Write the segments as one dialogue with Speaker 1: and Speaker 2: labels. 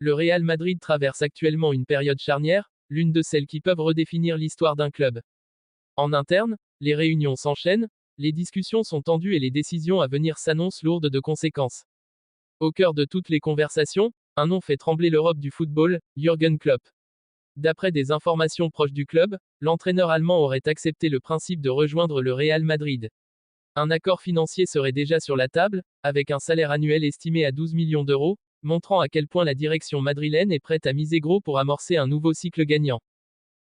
Speaker 1: Le Real Madrid traverse actuellement une période charnière, l'une de celles qui peuvent redéfinir l'histoire d'un club. En interne, les réunions s'enchaînent, les discussions sont tendues et les décisions à venir s'annoncent lourdes de conséquences. Au cœur de toutes les conversations, un nom fait trembler l'Europe du football, Jürgen Klopp. D'après des informations proches du club, l'entraîneur allemand aurait accepté le principe de rejoindre le Real Madrid. Un accord financier serait déjà sur la table, avec un salaire annuel estimé à 12 millions d'euros, montrant à quel point la direction madrilène est prête à miser gros pour amorcer un nouveau cycle gagnant.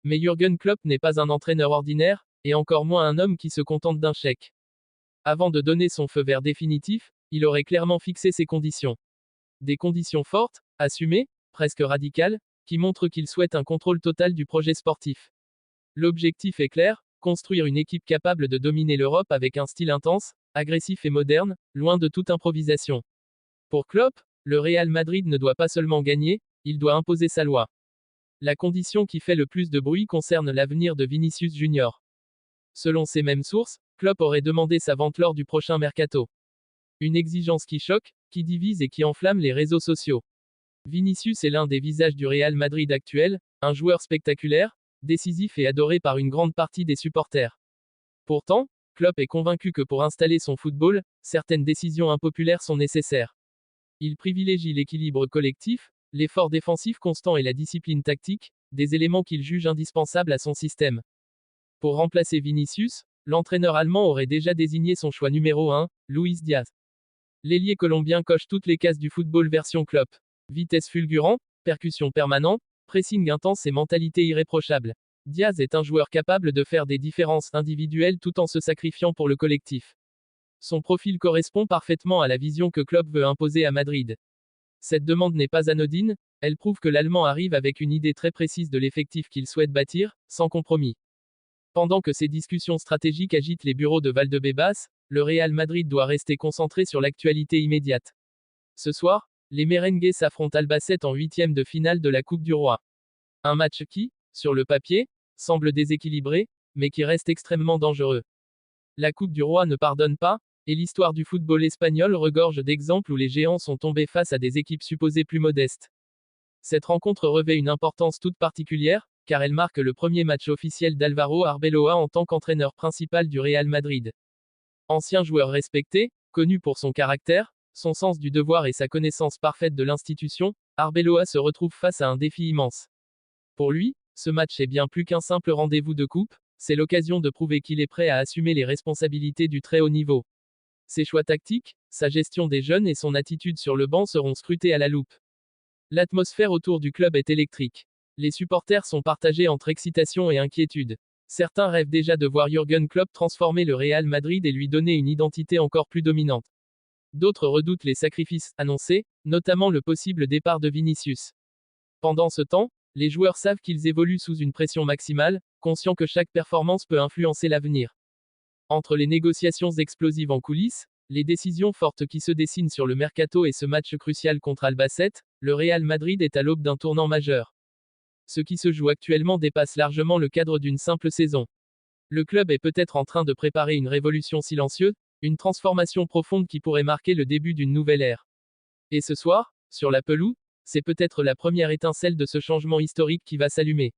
Speaker 1: Mais Jürgen Klopp n'est pas un entraîneur ordinaire, et encore moins un homme qui se contente d'un chèque. Avant de donner son feu vert définitif, il aurait clairement fixé ses conditions. Des conditions fortes, assumées, presque radicales, qui montrent qu'il souhaite un contrôle total du projet sportif. L'objectif est clair, construire une équipe capable de dominer l'Europe avec un style intense, agressif et moderne, loin de toute improvisation. Pour Klopp, le Real Madrid ne doit pas seulement gagner, il doit imposer sa loi. La condition qui fait le plus de bruit concerne l'avenir de Vinicius Junior. Selon ces mêmes sources, Klopp aurait demandé sa vente lors du prochain mercato. Une exigence qui choque, qui divise et qui enflamme les réseaux sociaux. Vinicius est l'un des visages du Real Madrid actuel, un joueur spectaculaire, décisif et adoré par une grande partie des supporters. Pourtant, Klopp est convaincu que pour installer son football, certaines décisions impopulaires sont nécessaires. Il privilégie l'équilibre collectif, l'effort défensif constant et la discipline tactique, des éléments qu'il juge indispensables à son système. Pour remplacer Vinicius, l'entraîneur allemand aurait déjà désigné son choix numéro 1, Luis Diaz. L'ailier colombien coche toutes les cases du football version Klopp. Vitesse fulgurante, percussion permanente, pressing intense et mentalité irréprochable. Diaz est un joueur capable de faire des différences individuelles tout en se sacrifiant pour le collectif. Son profil correspond parfaitement à la vision que Klopp veut imposer à Madrid. Cette demande n'est pas anodine, elle prouve que l'Allemand arrive avec une idée très précise de l'effectif qu'il souhaite bâtir, sans compromis. Pendant que ces discussions stratégiques agitent les bureaux de Valdebebas, le Real Madrid doit rester concentré sur l'actualité immédiate. Ce soir, les merengues s'affrontent Albacete en huitième de finale de la Coupe du Roi. Un match qui, sur le papier, semble déséquilibré, mais qui reste extrêmement dangereux. La Coupe du Roi ne pardonne pas, et l'histoire du football espagnol regorge d'exemples où les géants sont tombés face à des équipes supposées plus modestes. Cette rencontre revêt une importance toute particulière, car elle marque le premier match officiel d'Álvaro Arbeloa en tant qu'entraîneur principal du Real Madrid. Ancien joueur respecté, connu pour son caractère, son sens du devoir et sa connaissance parfaite de l'institution, Arbeloa se retrouve face à un défi immense. Pour lui, ce match est bien plus qu'un simple rendez-vous de coupe, c'est l'occasion de prouver qu'il est prêt à assumer les responsabilités du très haut niveau. Ses choix tactiques, sa gestion des jeunes et son attitude sur le banc seront scrutés à la loupe. L'atmosphère autour du club est électrique. Les supporters sont partagés entre excitation et inquiétude. Certains rêvent déjà de voir Jürgen Klopp transformer le Real Madrid et lui donner une identité encore plus dominante. D'autres redoutent les sacrifices annoncés, notamment le possible départ de Vinicius. Pendant ce temps, les joueurs savent qu'ils évoluent sous une pression maximale, conscients que chaque performance peut influencer l'avenir. Entre les négociations explosives en coulisses, les décisions fortes qui se dessinent sur le mercato et ce match crucial contre Albacete, le Real Madrid est à l'aube d'un tournant majeur. Ce qui se joue actuellement dépasse largement le cadre d'une simple saison. Le club est peut-être en train de préparer une révolution silencieuse, une transformation profonde qui pourrait marquer le début d'une nouvelle ère. Et ce soir, sur la pelouse, c'est peut-être la première étincelle de ce changement historique qui va s'allumer.